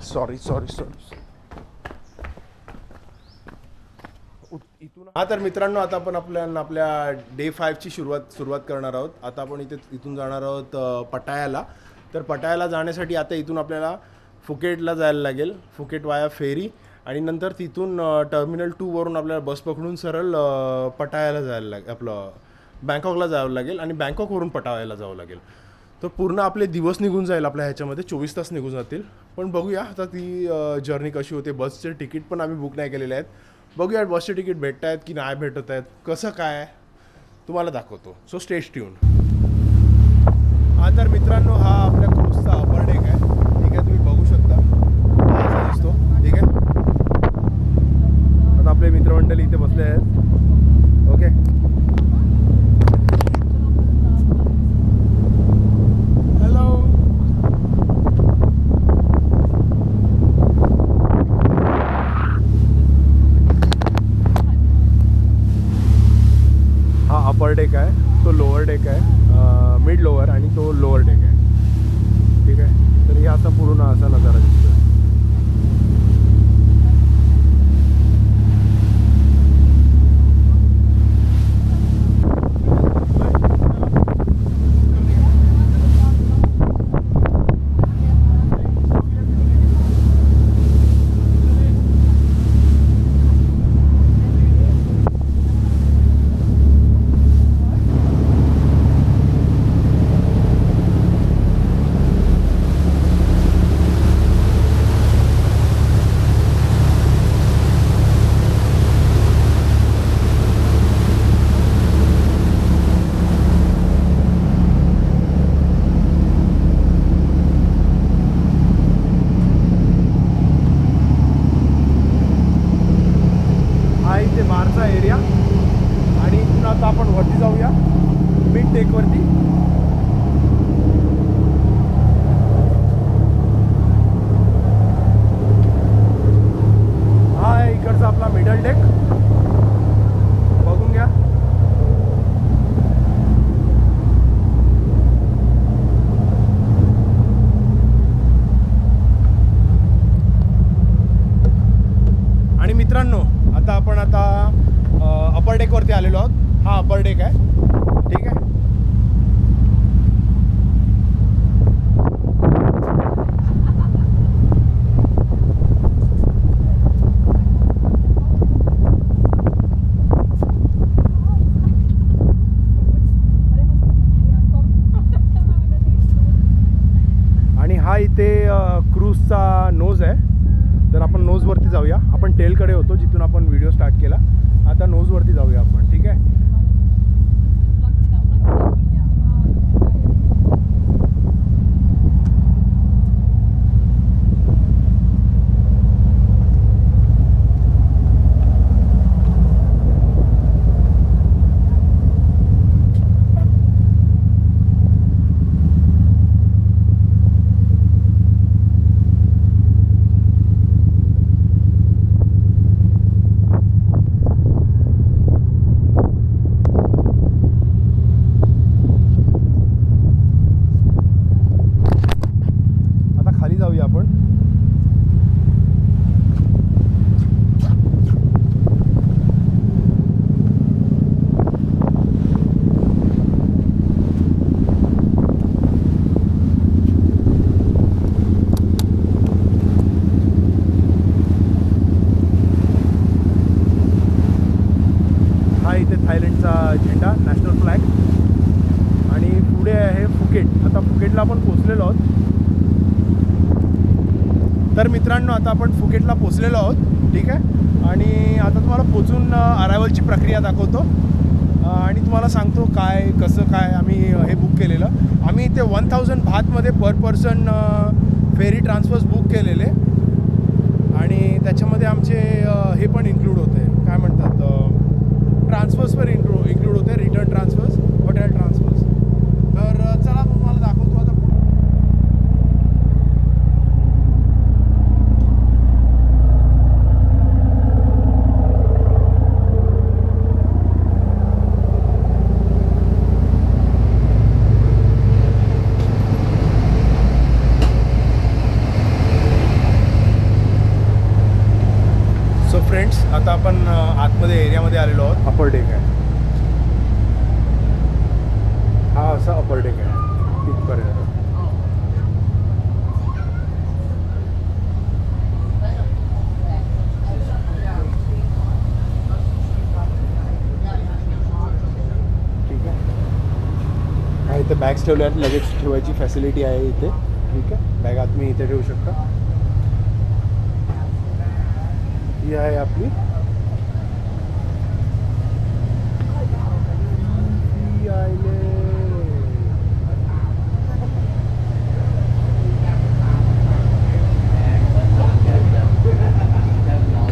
Sorry इथून. हा तर मित्रांनो, आता आपण आपल्या डे 5ची सुरुवात करणार आहोत. आता आपण इथून जाणार आहोत पटायाला. तर पटायाला जाण्यासाठी आता इथून आपल्याला फुकेटला जायला लागेल, फुकेट वाया फेरी, आणि नंतर तिथून टर्मिनल 2 वरून आपल्याला बस पकडून सरळ पटायाला जायला लागेल, आपलं बँकॉकला जावं लागेल, आणि बँकॉकवरून पटायाला जावं लागेल. तर पूर्ण आपले दिवस निघून जाईल आपल्या ह्याच्यामध्ये, 24 तास निघून जातील. पण बघूया आता ती जर्नी कशी होते. बसचे तिकीट पण आम्ही बुक नाही केलेले आहेत. बघूया बसचे तिकीट भेटत आहेत की नाही भेटत आहेत, कसं काय तुम्हाला दाखवतो. So stay tune. हा तर मित्रांनो, हा आपल्या क्रूजचा अपर डेक आहे. ठीक आहे, तुम्ही बघू शकता हा असा दिसतो. ठीक आहे, आता आपले मित्रमंडळी इथे बसले आहेत. Okay, hello. हा अपर डेक आहे, तो लोअर डेक आहे, मिड लोअर, आणि तो लोअर डेक आहे. ठीक आहे, तर हे आता पूर्ण असा नजारा दिसतो. बारचा एरिया, आणि इथून आता आपण वरती जाऊया मिड डेकवरती. हा आहे इकडचा आपला मिडल डेक, बघून घ्या. आणि मित्रांनो, आता अपर डेकवरती आलेलो आहोत. हा अपर डेक आहे. ठीक आहे, आणि हा इथे क्रूजचा नोज आहे. तर आपण नोजवरती जाऊया. आपण टेलकडे होतो जिथून आपण व्हिडिओ स्टार्ट केला. आता नोजवरती जाऊया आपण. ठीक आहे, थायलंडचा झेंडा, नॅशनल फ्लॅग, आणि पुढे आहे फुकेट. आता फुकेटला आपण पोचलेलो आहोत. तर मित्रांनो, आता आपण फुकेटला पोचलेलो आहोत. ठीक आहे, आणि आता तुम्हाला पोचून अरायवलची प्रक्रिया दाखवतो, आणि तुम्हाला सांगतो काय कसं काय आम्ही हे बुक केलेलं. आम्ही इथे 1000 बातमध्ये पर पर्सन फेरी ट्रान्सफर्स बुक केलेले, आणि त्याच्यामध्ये आमचे हे पण इन्क्लूड होते, काय म्हणतात, ट्रान्सफर्स पण इन्क्लूड होते, रिटर्न ट्रान्सफर्स, हॉटेल ट्रान्सफर्स. तर चला तुम्हाला दाखवतो आता. आता आपण आतमध्ये एरियामध्ये आलेलो आहोत. अपर डेक आहे हा, असा अपर डेक आहे इथपर्यंत. ठीक आहे. हा इथे बॅग्स ठेवल्या आहेत, लगेज ठेवायची फॅसिलिटी आहे इथे. ठीक आहे, बॅगा तुम्ही इथे ठेवू शकता. ही आहे आपली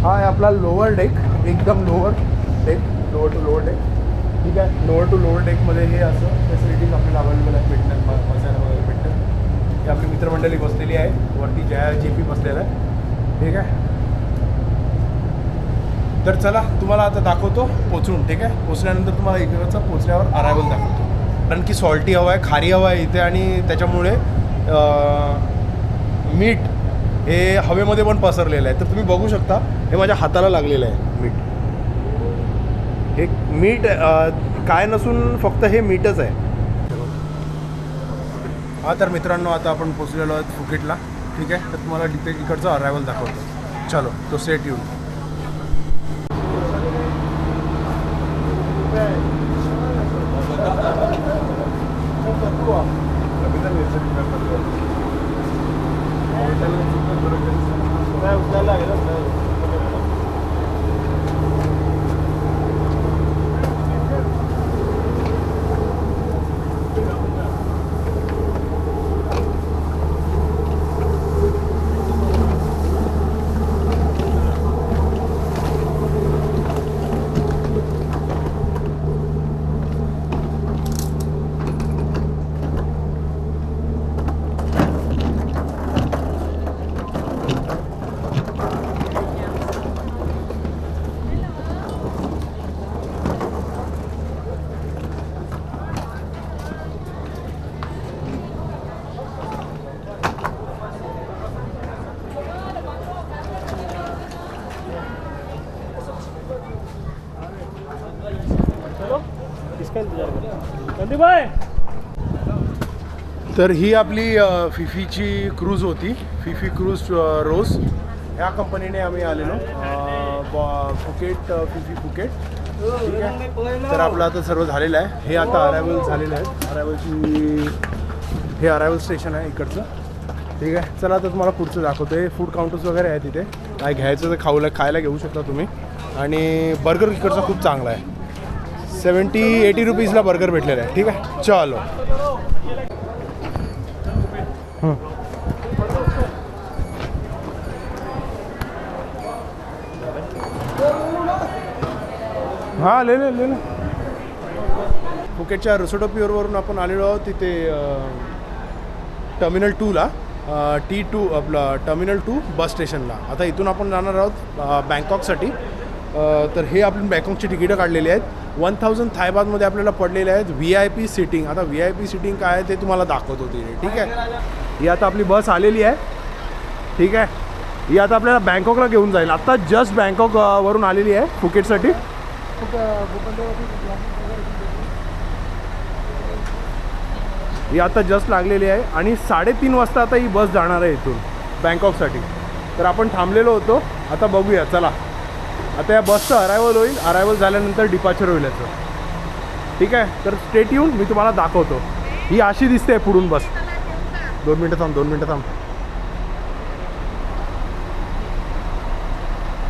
हा आहे आपला लोअर डेक, एकदम lower deck, lower to lower deck. ठीक आहे, लोअर टू लोअर डेकमध्ये हे असं फॅसिलिटीज आपल्याला अवेलेबल आहेत, भेटतात, बसायला वगैरे भेटतात. ही आपली मित्रमंडळी बसलेली आहे, वरती JP बसलेला आहे. ठीक आहे, तर चला तुम्हाला आता दाखवतो पोचून. ठीक आहे, पोचल्यानंतर तुम्हाला इकडचा पोचल्यावर अरायवल दाखवतो. कारण की सॉल्टी हवा आहे, खारी हवा आहे इथे, आणि त्याच्यामुळे मीठ हे हवेमध्ये पण पसरलेलं आहे. तर तुम्ही बघू शकता, हे माझ्या हाताला लागलेलं आहे मीठ. हे मीठ काय नसून फक्त हे मीठच आहे. हा तर मित्रांनो, आता आपण पोचलेलो आहोत फुकेटला. ठीक आहे, तर तुम्हाला तिथे इकडचं अरायवल दाखवतो. चलो तो स्टेट येऊन. तर ही आपली फिफीची क्रूज होती, फिफी क्रूज रोज. ह्या कंपनीने आम्ही आलेलो फुकेट, फिफी फुकेट. ठीक आहे, तर आपलं आता सर्व झालेलं आहे. हे आता अरायवल झालेलं आहे. अरायवलची हे अरायवल स्टेशन आहे इकडचं. ठीक आहे, चला आता तुम्हाला पुढचं दाखवतो. हे फूड काउंटर्स वगैरे आहे तिथे, काय घ्यायचं तर खायला घेऊ शकता तुम्ही. आणि बर्गर इकडचा खूप चांगला आहे. 70-80 रुपीजला बर्गर भेटलेला आहे. ठीक आहे, चलो. हां, ले ले. फुकेटच्या रिसोर्ट पिअरवरून आपण आलेलो आहोत तिथे टर्मिनल 2ला, T2 आपला टर्मिनल 2 बस स्टेशनला. आता इथून आपण जाणार आहोत बँकॉकसाठी. तर हे आपण बँकॉकची तिकीटं काढलेली आहेत. 1000 थाय बाथमध्ये आपल्याला पडलेले आहेत. VIP sitting. आता VIP सिटिंग काय आहे ते तुम्हाला दाखवतो तिथे. ठीक आहे, ही आता आपली बस आलेली आहे. ठीक आहे, ही आता आपल्याला बँकॉकला घेऊन जाईल. आत्ता जस्ट बँकॉक वरून आलेली आहे फुकेटसाठी. ही आता जस्ट लागलेली आहे आणि 3:30 वाजता आता ही बस जाणार आहे इथून बँकॉकसाठी. तर आपण थांबलेलो होतो, आता बघूया. चला, आता या बसचं अरायवल होईल. अरायवल झाल्यानंतर डिपार्चर होईल याचं. ठीक आहे, तर स्टेट येऊन मी तुम्हाला दाखवतो. ही अशी दिसते पुढून बस. 2 मिनटं थांब.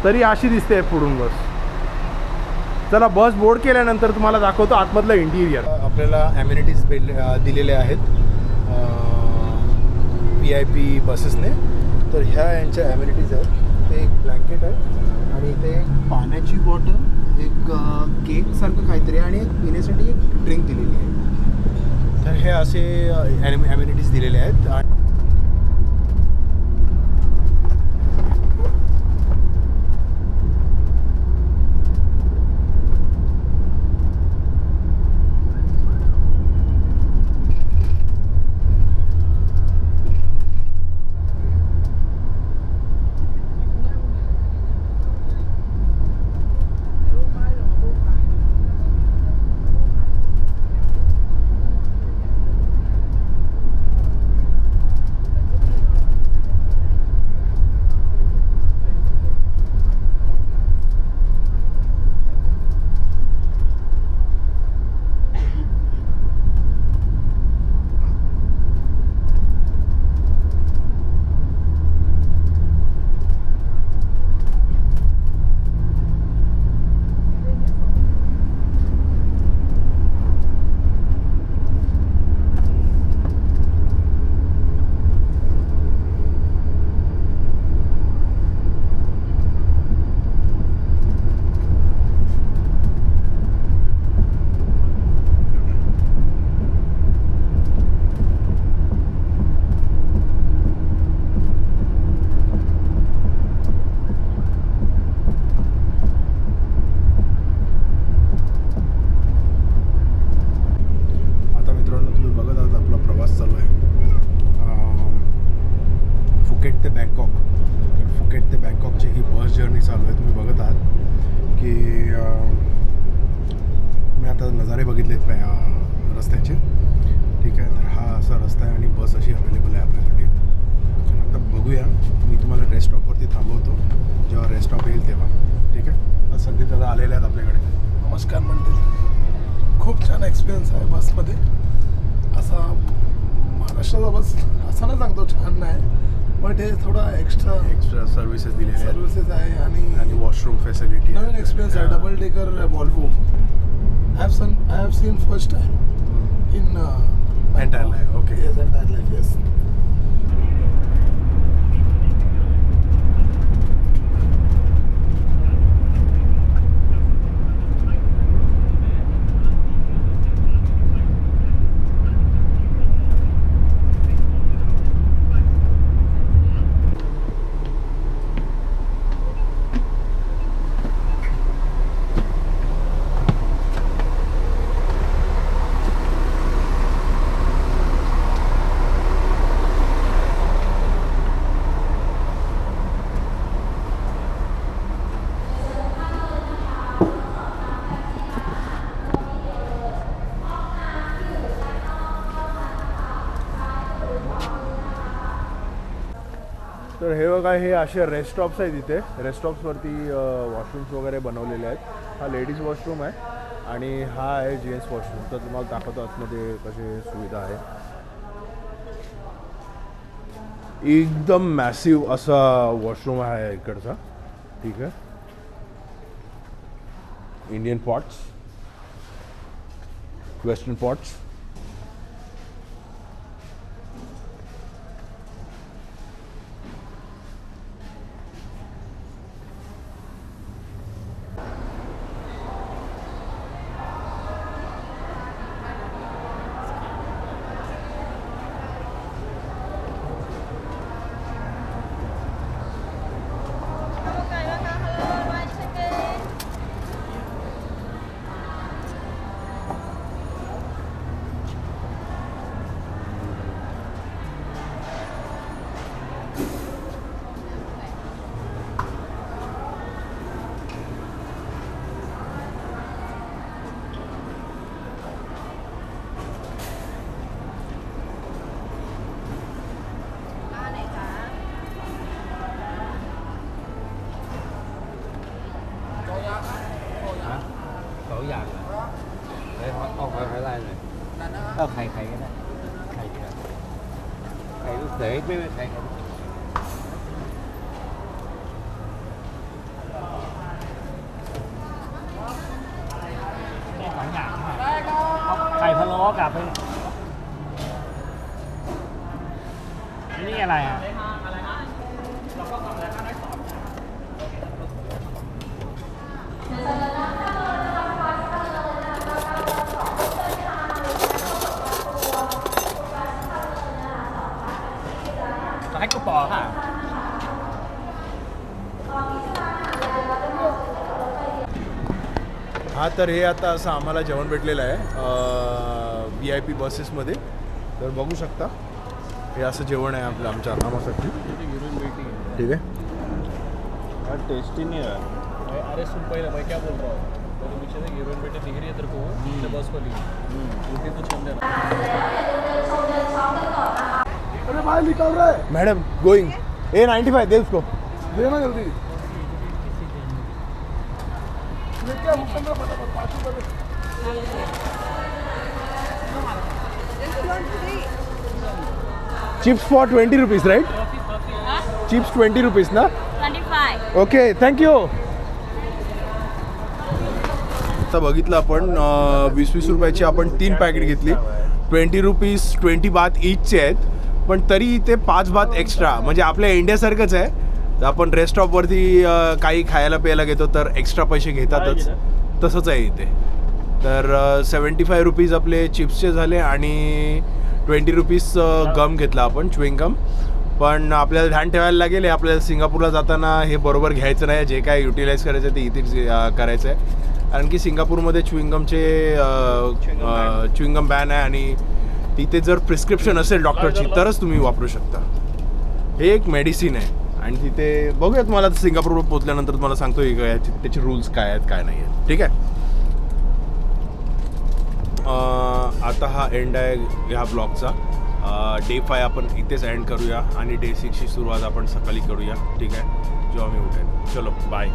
तरी अशी दिसते पुढून बस. चला, बस बोर्ड केल्यानंतर तुम्हाला दाखवतो आतमधलं इंटिरियर. आपल्याला ॲम्युनिटीज दिलेल्या आहेत VIP बसेसने. तर ह्या यांच्या ॲम्युनिटीज आहेत. ते एक ब्लँकेट आहे आणि ते पाण्याची बॉटल, एक केकसारखं काहीतरी, आणि एक पिण्यासाठी एक ड्रिंक दिलेली आहे. तर हे असे ॲम्युनिटीज दिलेले आहेत. फुकेट ते बँकॉक. तर फुकेट ते बँकॉकची ही बस जर्नी चालू आहे. तुम्ही बघत आहात की मी आता नजारे बघितलेत रस्त्याचे. ठीक आहे, तर हा असा रस्ता आहे आणि बस अशी अवेलेबल आहे आपल्यासाठी. आता बघूया, मी तुम्हाला रेस्ट स्टॉपवरती थांबवतो जेव्हा रेस्ट स्टॉप येईल तेव्हा. ठीक आहे, आता संदीप दादा आलेले आहेत आपल्याकडे. नमस्कार म्हणते. खूप छान एक्सपिरियन्स आहे बसमध्ये. असा महाराष्ट्राचा बस असा नाही सांगतो छान नाही, बट हे थोडा एक्स्ट्रा सर्व्हिसेस दिलेले आहेत सर्व्हिसेस आहे आणि वॉशरूम फॅसिलिटी. नवीन एक्सपिरियन्स आहे. Double decker Volvo I have seen first time in entire life. Okay, yes, entire life, yes. तर हे बघा, हे असे रेस्ट स्टॉप्स आहेत इथे. रेस्ट स्टॉप्सवरती वॉशरूम्स वगैरे बनवलेले आहेत. हा लेडीज वॉशरूम आहे आणि हा आहे जेंट्स वॉशरूम. तर तुम्हाला दाखवतो आतमध्ये कसे सुविधा आहे. एकदम मॅसिव्ह असा वॉशरूम आहे इकडचा. ठीक आहे, Indian pots, western pots. Thầy cái này thầy lúc để với thầy thầy พะโล้กับนี่อะไรอ่ะให้กูปอค่ะ हा, तर हे आता असं आम्हाला जेवण भेटलेलं आहे VIP बसेसमध्ये. तर बघू शकता, हे असं जेवण आहे आपलं आमच्या आरामासाठी. ठीक आहे, टेस्टी नहीं है. अरे सुन पहले मैं क्या बोल रहा हूँ, तो पीछे से हीरोइन बेटे दिख रही है तेरे को बस वाली, उनकी तो छोड़ देना. अरे भाई निकल रहा है. Madam going. A95 दे उसको. देना जल्दी. ये क्या मुकम्मल फटाफट 5 रुपये. Chips for 20 rupees right. Chips 20 rupees ना. 25. Okay, thank you. आता बघितलं आपण 20-20 रुपयाची आपण 3 पॅकेट घेतली. 20 रुपीज 20 बात ईचचे आहेत, पण तरी इथे 5 बात एक्स्ट्रा. म्हणजे आपल्या इंडियासारखंच आहे. तर आपण रेस्ट स्टॉपवरती काही खायला प्यायला घेतो तर एक्स्ट्रा पैसे घेतातच, तसंच आहे इथे. तर 75 रुपीज आपले चिप्सचे झाले आणि 20 रुपीज गम घेतला आपण, च्युइंग गम. पण आपल्याला ध्यान ठेवायला लागेल, आपल्याला सिंगापूरला जाताना हे बरोबर घ्यायचं नाही. जे काय युटिलाइज करायचं ते इथेच करायचं आहे. कारण की सिंगापूरमध्ये च्युइंगमचे च्युइंगम बॅन आहे आणि तिथे जर प्रिस्क्रिप्शन असेल डॉक्टरची तरच तुम्ही वापरू शकता. हे एक मेडिसिन आहे आणि तिथे बघूया तुम्हाला सिंगापूरवर पोहोचल्यानंतर तुम्हाला सांगतो त्याचे रूल्स काय आहेत काय नाही आहेत. ठीक आहे. आता हा एंड आहे ह्या ब्लॉगचा. डे 5 आपण इथेच एंड करूया आणि डे 6ची सुरुवात आपण सकाळी करूया. ठीक आहे, जेव्हा मी उठेन. चलो बाय.